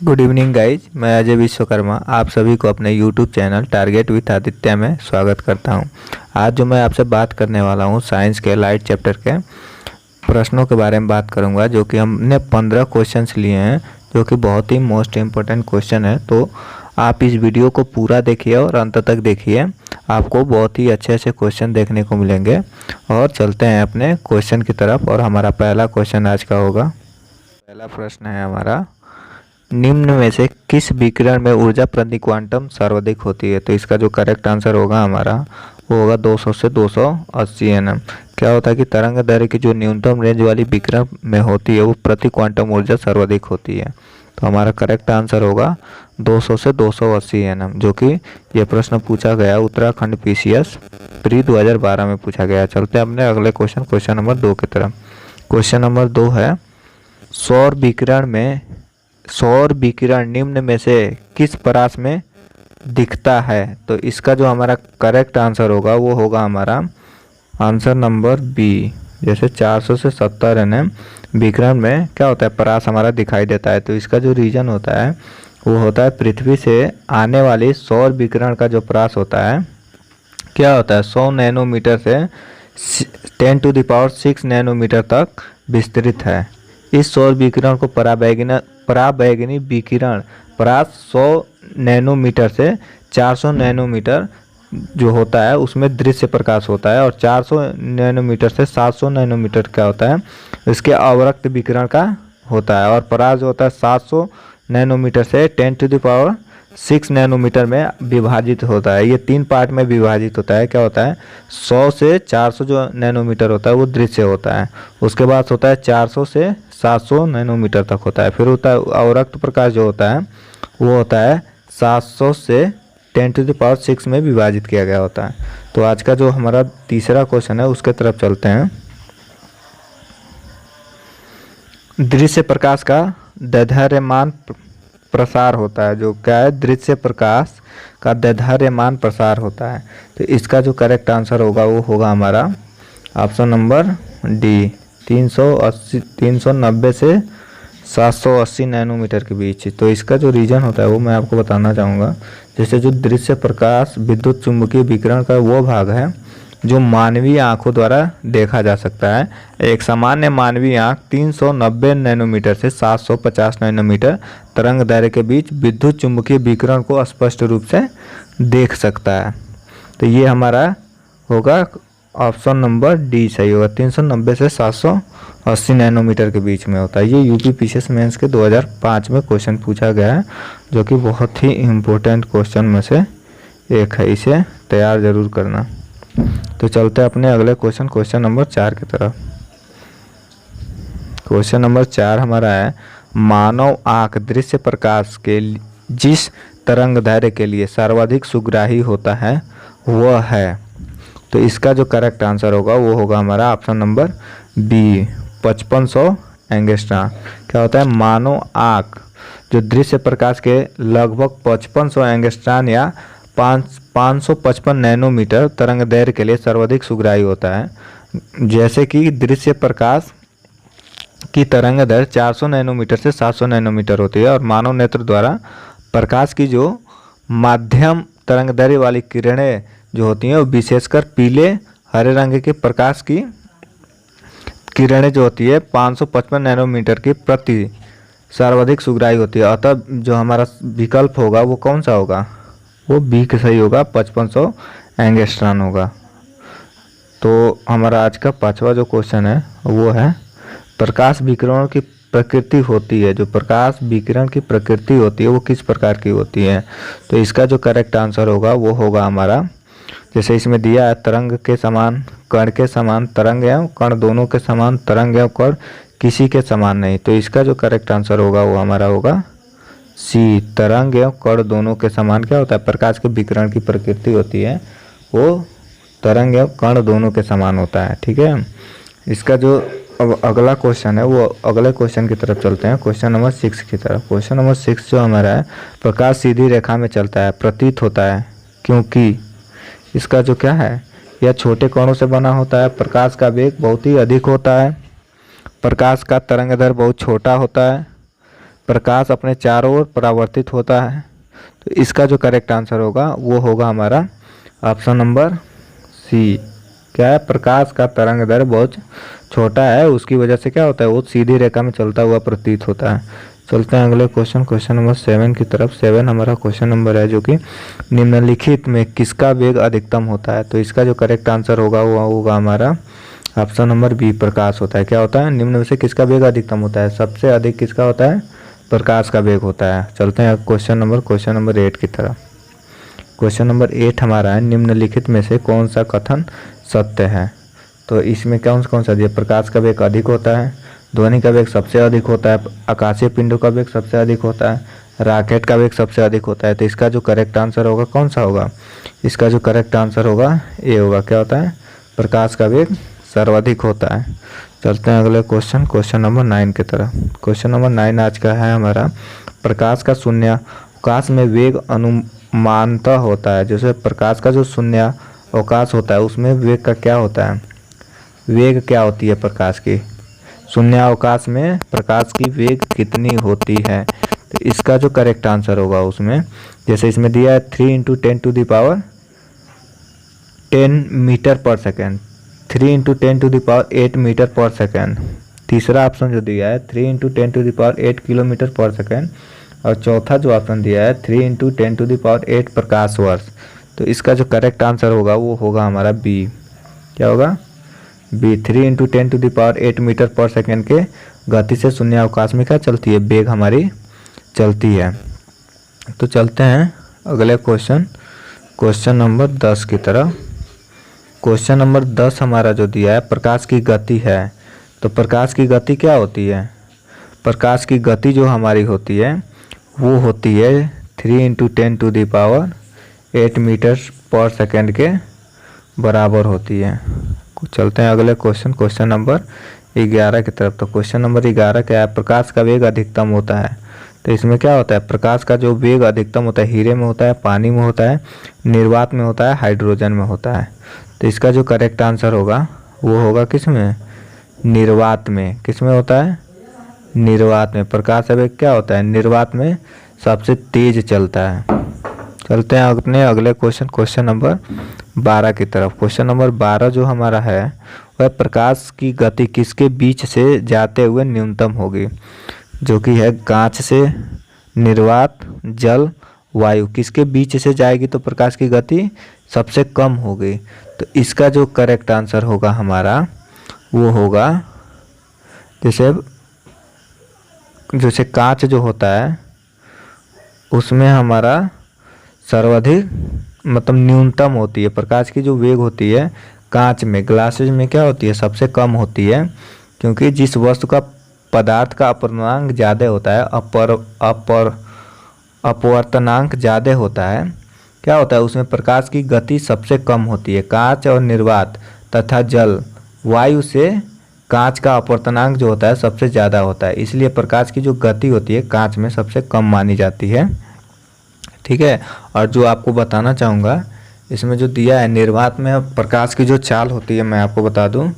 Good evening guys, मैं अजय विश्वकर्मा आप सभी को अपने YouTube channel target with Aditya में स्वागत करता हूं। आज जो मैं आपसे बात करने वाला हूं साइंस के लाइट चैप्टर के प्रश्नों के बारे में बात करूंगा, जो कि हमने 15 क्वेश्चंस लिए हैं, जो कि बहुत ही मोस्ट इम्पोर्टेंट क्वेश्चन है। तो आप इस वीडियो को पूरा देखिए और अंत तक देखिए, आपको बहुत ही अच्छे अच्छे क्वेश्चन देखने को मिलेंगे। और चलते हैं अपने क्वेश्चन की तरफ। और हमारा पहला क्वेश्चन आज का होगा, पहला प्रश्न है हमारा, निम्न में से किस विकिरण में ऊर्जा प्रति क्वांटम सर्वाधिक होती है? तो इसका जो करेक्ट आंसर होगा हमारा वो होगा 200 से 280 nm। क्या होता है कि तरंग दैर्घ्य की जो न्यूनतम रेंज वाली विकिरण में होती है वो प्रति क्वांटम ऊर्जा सर्वाधिक होती है। तो हमारा करेक्ट आंसर होगा 200 से 280 nm, जो कि ये प्रश्न पूछा गया उत्तराखंड PCS प्री 2012 में पूछा गया। चलते हैं अपने अगले क्वेश्चन नंबर 2 की तरफ। क्वेश्चन नंबर 2 है, सौर विकिरण निम्न में से किस परास में दिखता है? तो इसका जो हमारा करेक्ट आंसर होगा वो होगा हमारा आंसर नंबर बी। जैसे 400 से 70 nm विकिरण में क्या होता है, परास हमारा दिखाई देता है। तो इसका जो रीजन होता है वो होता है पृथ्वी से आने वाली सौर विकिरण का जो परास होता है क्या होता है, 100 नैनोमीटर से 10⁶ नैनोमीटर तक विस्तृत है। इस सौर विकिरण को पराबैंगनी विकिरण परास 100 नैनोमीटर से 400 नैनोमीटर जो होता है उसमें दृश्य प्रकाश होता है, और 400 नैनोमीटर से 700 नैनोमीटर क्या होता है, इसके अवरक्त विकिरण का होता है। और परास जो होता है 700 नैनोमीटर से 10⁶ नैनोमीटर में विभाजित होता है। ये 3 पार्ट में विभाजित होता है। क्या होता है, 100 से 400 जो नैनोमीटर होता है वो दृश्य होता है, उसके बाद होता है 400 से 700 नैनोमीटर तक होता है, फिर होता है अवरक्त प्रकाश जो होता है वो होता है 700 से 10⁶ में विभाजित किया गया होता है। तो आज का जो हमारा तीसरा क्वेश्चन है उसके तरफ चलते हैं। दृश्य प्रकाश का दैर्घ्यमान प्रसार होता है, जो क्या है, दृश्य प्रकाश का दैर्घ्यमान प्रसार होता है। तो इसका जो करेक्ट आंसर होगा वो होगा हमारा ऑप्शन नंबर डी, 390 से 780 नैनोमीटर के बीच। तो इसका जो रीजन होता है वो मैं आपको बताना चाहूँगा। जैसे जो दृश्य प्रकाश विद्युत चुम्बकीय विकिरण का वो भाग है जो मानवीय आंखों द्वारा देखा जा सकता है। एक सामान्य मानवीय आंख 390 नैनोमीटर से 750 नैनोमीटर तरंग दैर्घ्य के बीच विद्युत चुम्बकीय विकिरण को स्पष्ट रूप से देख सकता है। तो ये हमारा होगा ऑप्शन नंबर डी सही होगा, 390 से 780 नैनोमीटर के बीच में होता है। ये यूपी PCS मेंस के 2005 में क्वेश्चन पूछा गया है, जो कि बहुत ही इम्पोर्टेंट क्वेश्चन में से एक है, इसे तैयार जरूर करना। तो चलते हैं अपने अगले क्वेश्चन नंबर 4 की तरफ। क्वेश्चन नंबर 4 हमारा है, मानव आँख दृश्य प्रकाश के जिस तरंग दैर्घ्य के लिए सर्वाधिक सुग्राही होता है वह है। तो इसका जो करेक्ट आंसर होगा वो होगा हमारा ऑप्शन नंबर बी, 5500 एंगस्ट्रॉम। क्या होता है, मानव आँख जो दृश्य प्रकाश के लगभग 5500 एंगस्ट्रॉम या 555 नैनोमीटर तरंग दैर्घ्य के लिए सर्वाधिक सुग्राही होता है। जैसे कि दृश्य प्रकाश की तरंग दैर्घ्य 400 नैनोमीटर से 700 नैनोमीटर होती है, और मानव नेत्र द्वारा प्रकाश की जो माध्यम तरंग दैर्घ्य वाली किरणें जो होती हैं वो विशेषकर पीले हरे रंग के प्रकाश की किरणें जो होती है 555 नैनोमीटर की प्रति सर्वाधिक सुग्राही होती है। अतः जो हमारा विकल्प होगा वो कौन सा होगा, वो बी का सही होगा, 5500 एंगस्ट्रॉम होगा। तो हमारा आज का 5वां जो क्वेश्चन है वो है, प्रकाश विकिरण की प्रकृति होती है, जो प्रकाश विकिरण की प्रकृति होती है वो किस प्रकार की होती है? तो इसका जो करेक्ट आंसर होगा वो होगा हमारा, जैसे इसमें दिया है, तरंग के समान कण के समान तरंग एवं कण दोनों के समान तरंग एवं कण किसी के समान नहीं। तो इसका जो करेक्ट आंसर होगा वो हमारा होगा सी, तरंग एवं कण दोनों के समान क्या होता है, प्रकाश के विकिरण की प्रकृति होती है वो तरंग एवं कण दोनों के समान होता है। ठीक है, इसका जो अब अगला क्वेश्चन है वो अगले क्वेश्चन की तरफ चलते हैं, क्वेश्चन नंबर 6 की तरफ। क्वेश्चन नंबर 6 जो हमारा है, प्रकाश सीधी रेखा में चलता है प्रतीत होता है क्योंकि इसका जो क्या है, यह छोटे कणों से बना होता है, प्रकाश का वेग बहुत ही अधिक होता है, प्रकाश का तरंग दैर्घ्य बहुत छोटा होता है, प्रकाश अपने चारों ओर परावर्तित होता है। तो इसका जो करेक्ट आंसर होगा वो होगा हमारा ऑप्शन नंबर सी। क्या है, प्रकाश का तरंग दैर्घ्य बहुत छोटा है, उसकी वजह से क्या होता है, वो सीधी रेखा में चलता हुआ प्रतीत होता है। चलते हैं अगले क्वेश्चन नंबर 7 की तरफ। 7 हमारा क्वेश्चन नंबर है जो कि निम्नलिखित में किसका वेग अधिकतम होता है। तो इसका जो करेक्ट आंसर होगा वो होगा हमारा ऑप्शन नंबर बी, प्रकाश होता है। क्या होता है, निम्न में से किसका वेग अधिकतम होता है, सबसे अधिक किसका होता है, प्रकाश का वेग होता है। चलते हैं क्वेश्चन नंबर 8 की तरफ। क्वेश्चन नंबर 8 हमारा है, निम्नलिखित में से कौन सा कथन सत्य है। तो इसमें कौन सा दिया, प्रकाश का वेग अधिक होता है, ध्वनि का वेग सबसे अधिक होता है, आकाशीय पिंडों का वेग सबसे अधिक होता है, रॉकेट का वेग सबसे अधिक होता है। तो इसका जो करेक्ट आंसर होगा कौन सा होगा, इसका जो करेक्ट आंसर होगा ए होगा। क्या होता है, प्रकाश का वेग सर्वाधिक होता है। चलते हैं अगले क्वेश्चन नंबर 9 की तरफ। क्वेश्चन नंबर 9 आज का है हमारा, प्रकाश का शून्यावकाश में वेग अनुमानतः होता है। जैसे प्रकाश का जो शून्यावकाश होता है उसमें वेग का क्या होता है, वेग क्या होती है प्रकाश की, शून्यावकाश में प्रकाश की वेग कितनी होती है। तो इसका जो करेक्ट आंसर होगा उसमें, जैसे इसमें दिया है 3 × 10⁻10 मीटर पर सेकेंड, 3 × 10⁸ मीटर पर सेकेंड। तीसरा ऑप्शन जो दिया है 3 × 10⁸ किलोमीटर पर सेकेंड। और चौथा जो ऑप्शन दिया है 3 × 10⁸ प्रकाश वर्ष। तो इसका जो करेक्ट आंसर होगा वो होगा हमारा बी। क्या होगा, बी, 3 × 10⁸ मीटर पर सेकेंड के गति से शून्यावकाश में क्या चलती है, वेग हमारी चलती है। तो चलते हैं अगले क्वेश्चन नंबर 10 की तरफ। क्वेश्चन नंबर 10 हमारा जो दिया है, प्रकाश की गति है। तो प्रकाश की गति क्या होती है, प्रकाश की गति जो हमारी होती है वो होती है 3 × 10⁸ मीटर पर सेकेंड के बराबर होती है। चलते हैं अगले क्वेश्चन नंबर 11 की तरफ। तो क्वेश्चन नंबर 11 क्या है, प्रकाश का वेग अधिकतम होता है। तो इसमें क्या होता है, प्रकाश का जो वेग अधिकतम होता है हीरे में होता है, पानी में होता है, निर्वात में होता है, हाइड्रोजन में होता है। तो इसका जो करेक्ट आंसर होगा वो होगा किस में, निर्वात में। किस में होता है, निर्वात में। प्रकाश का वेग क्या होता है, निर्वात में सबसे तेज चलता है। चलते हैं अपने अगले क्वेश्चन नंबर 12 की तरफ। क्वेश्चन नंबर 12 जो हमारा है वह प्रकाश की गति किसके बीच से जाते हुए न्यूनतम होगी, जो कि है कांच से, निर्वात, जल, वायु। किसके बीच से जाएगी तो प्रकाश की गति सबसे कम होगी। तो इसका जो करेक्ट आंसर होगा हमारा वो होगा, जैसे कांच जो होता है उसमें हमारा सर्वाधिक मतलब न्यूनतम होती है, प्रकाश की जो वेग होती है कांच में, ग्लासेज में क्या होती है, सबसे कम होती है। क्योंकि जिस वस्तु का पदार्थ का अपवर्तनांक ज़्यादा होता है, अपवर्तनांक ज़्यादा होता है, क्या होता है उसमें प्रकाश की गति सबसे कम होती है। कांच और निर्वात तथा जल, वायु से कांच का अपवर्तनांक जो होता है सबसे ज़्यादा होता है, इसलिए प्रकाश की जो गति होती है कांच में सबसे कम मानी जाती है। ठीक है। और जो आपको बताना चाहूँगा इसमें जो दिया है, निर्वात में प्रकाश की जो चाल होती है मैं आपको बता दूं,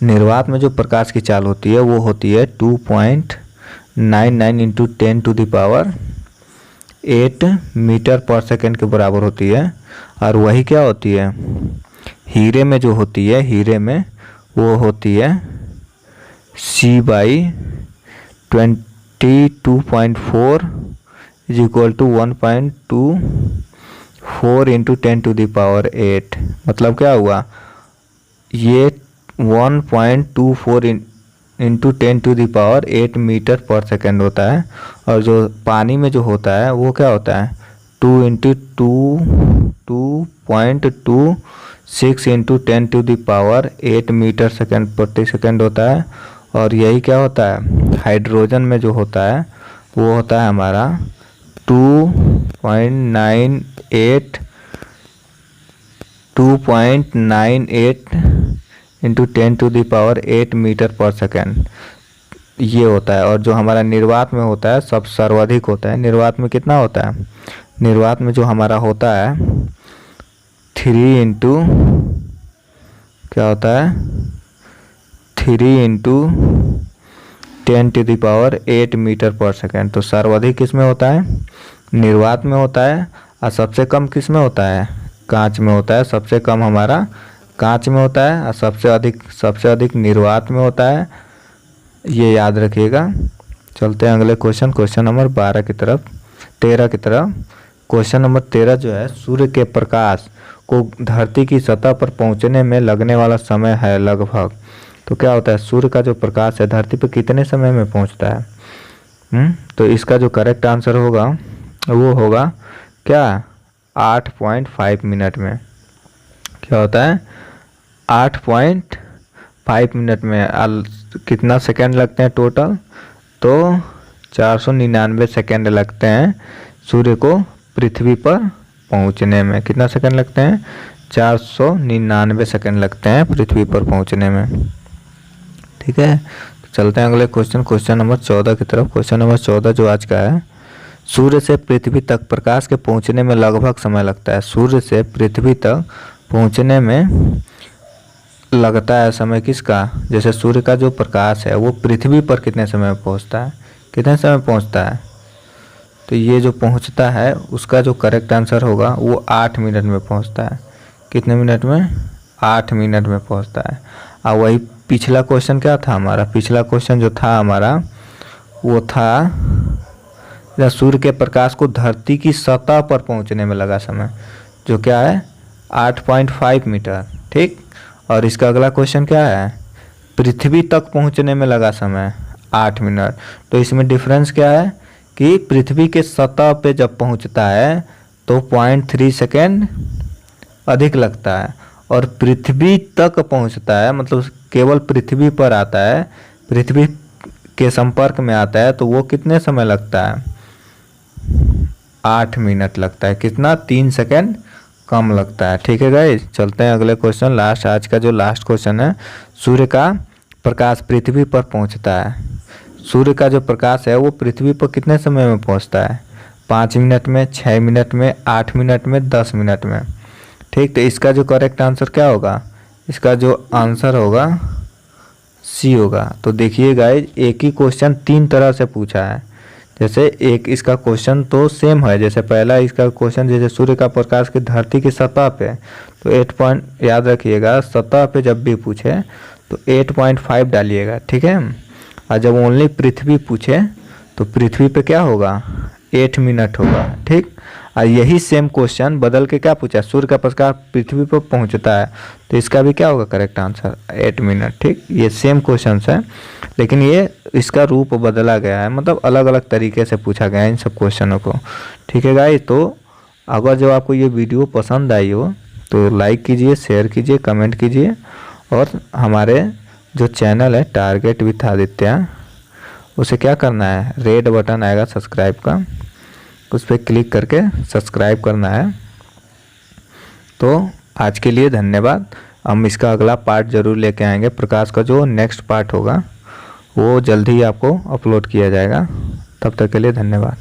निर्वात में जो प्रकाश की चाल होती है वो होती है 2.99 × 10⁸ मीटर पर सेकेंड के बराबर होती है। और वही क्या होती है, हीरे में जो होती है, हीरे में वो होती है C/22.4 = 1.24 × 10⁸। मतलब क्या हुआ, ये 1.24 × 10⁸ मीटर पर सेकेंड होता है। और जो पानी में जो होता है वो क्या होता है 2.26 × 10⁸ मीटर सेकेंड प्रति सेकेंड होता है। और यही क्या होता है, हाइड्रोजन में जो होता है वो होता है हमारा 2.98 × 10⁸ मीटर पर सेकेंड ये होता है। और जो हमारा निर्वात में होता है सब सर्वाधिक होता है। निर्वात में कितना होता है, निर्वात में जो हमारा होता है 3 क्या होता है 3 × 10⁸ मीटर पर सेकेंड। तो सर्वाधिक किस में होता है? निर्वात में होता है। और सबसे कम किस में होता है? कांच में होता है। सबसे कम हमारा कांच में होता है और सबसे अधिक निर्वात में होता है। ये याद रखिएगा। चलते हैं अगले क्वेश्चन नंबर 13 की तरफ। क्वेश्चन नंबर 13 जो है, सूर्य के प्रकाश को धरती की सतह पर पहुंचने में लगने वाला समय है लगभग। तो क्या होता है, सूर्य का जो प्रकाश है धरती पर कितने समय में पहुंचता है? तो इसका जो करेक्ट आंसर होगा वो होगा क्या? 8.5 मिनट में। क्या होता है? 8.5 मिनट में। कितना सेकंड लगते हैं टोटल? तो 499 सेकंड लगते हैं सूर्य को पृथ्वी पर पहुंचने में। कितना सेकंड लगते हैं? 499 सेकंड लगते हैं पृथ्वी पर पहुंचने में। ठीक है, तो चलते हैं अगले क्वेश्चन नंबर 14 की तरफ। क्वेश्चन नंबर 14 जो आज का है, सूर्य से पृथ्वी तक प्रकाश के पहुंचने में लगभग समय लगता है। सूर्य से पृथ्वी तक पहुंचने में लगता है समय किसका? जैसे सूर्य का जो प्रकाश है वो पृथ्वी पर कितने समय में पहुंचता है? कितने समय में पहुंचता है? तो ये जो पहुंचता है उसका जो करेक्ट आंसर होगा वो 8 मिनट में पहुंचता है। कितने मिनट में? 8 मिनट में पहुंचता है। और वही पिछला क्वेश्चन क्या था हमारा? पिछला क्वेश्चन जो था हमारा वो था सूर्य के प्रकाश को धरती की सतह पर पहुंचने में लगा समय, जो क्या है? 8.5 मीटर। ठीक, और इसका अगला क्वेश्चन क्या है? पृथ्वी तक पहुंचने में लगा समय 8 मिनट। तो इसमें डिफरेंस क्या है कि पृथ्वी के सतह पे जब पहुंचता है तो 0.3 सेकेंड अधिक लगता है, और पृथ्वी तक पहुंचता है मतलब केवल पृथ्वी पर आता है, पृथ्वी के संपर्क में आता है, तो वो कितने समय लगता है? 8 मिनट लगता है। कितना? 3 सेकेंड कम लगता है। ठीक है गाइस, चलते हैं अगले क्वेश्चन। आज का जो लास्ट क्वेश्चन है, सूर्य का प्रकाश पृथ्वी पर पहुंचता है। सूर्य का जो प्रकाश है वो पृथ्वी पर कितने समय में पहुंचता है? 5 मिनट में, 6 मिनट में, 8 मिनट में, 10 मिनट में। ठीक, तो इसका जो करेक्ट आंसर क्या होगा? इसका जो आंसर होगा सी होगा। तो देखिए गाइस, एक ही क्वेश्चन 3 तरह से पूछा है। जैसे एक इसका क्वेश्चन तो सेम है, जैसे पहला इसका क्वेश्चन जैसे सूर्य का प्रकाश की धरती की सतह पे, तो 8 पॉइंट याद रखिएगा, सतह पे जब भी पूछे तो 8.5 डालिएगा। ठीक है, और जब ओनली पृथ्वी पूछे तो पृथ्वी पे क्या होगा? 8 मिनट होगा। ठीक, और यही सेम क्वेश्चन बदल के क्या पूछा? सूर्य का प्रकाश पृथ्वी पर पहुंचता है, तो इसका भी क्या होगा करेक्ट आंसर? 8 मिनट। ठीक, ये सेम क्वेश्चन है, लेकिन ये इसका रूप बदला गया है, मतलब अलग अलग तरीके से पूछा गया है इन सब क्वेश्चनों को। ठीक है गाइस, तो अगर जो आपको ये वीडियो पसंद आई हो तो लाइक कीजिए, शेयर कीजिए, कमेंट कीजिए, और हमारे जो चैनल है टारगेट विथ आदित्य, उसे क्या करना है? रेड बटन आएगा सब्सक्राइब का, उस पर क्लिक करके सब्सक्राइब करना है। तो आज के लिए धन्यवाद। हम इसका अगला पार्ट ज़रूर लेके आएंगे। प्रकाश का जो नेक्स्ट पार्ट होगा वो जल्द ही आपको अपलोड किया जाएगा। तब तक के लिए धन्यवाद।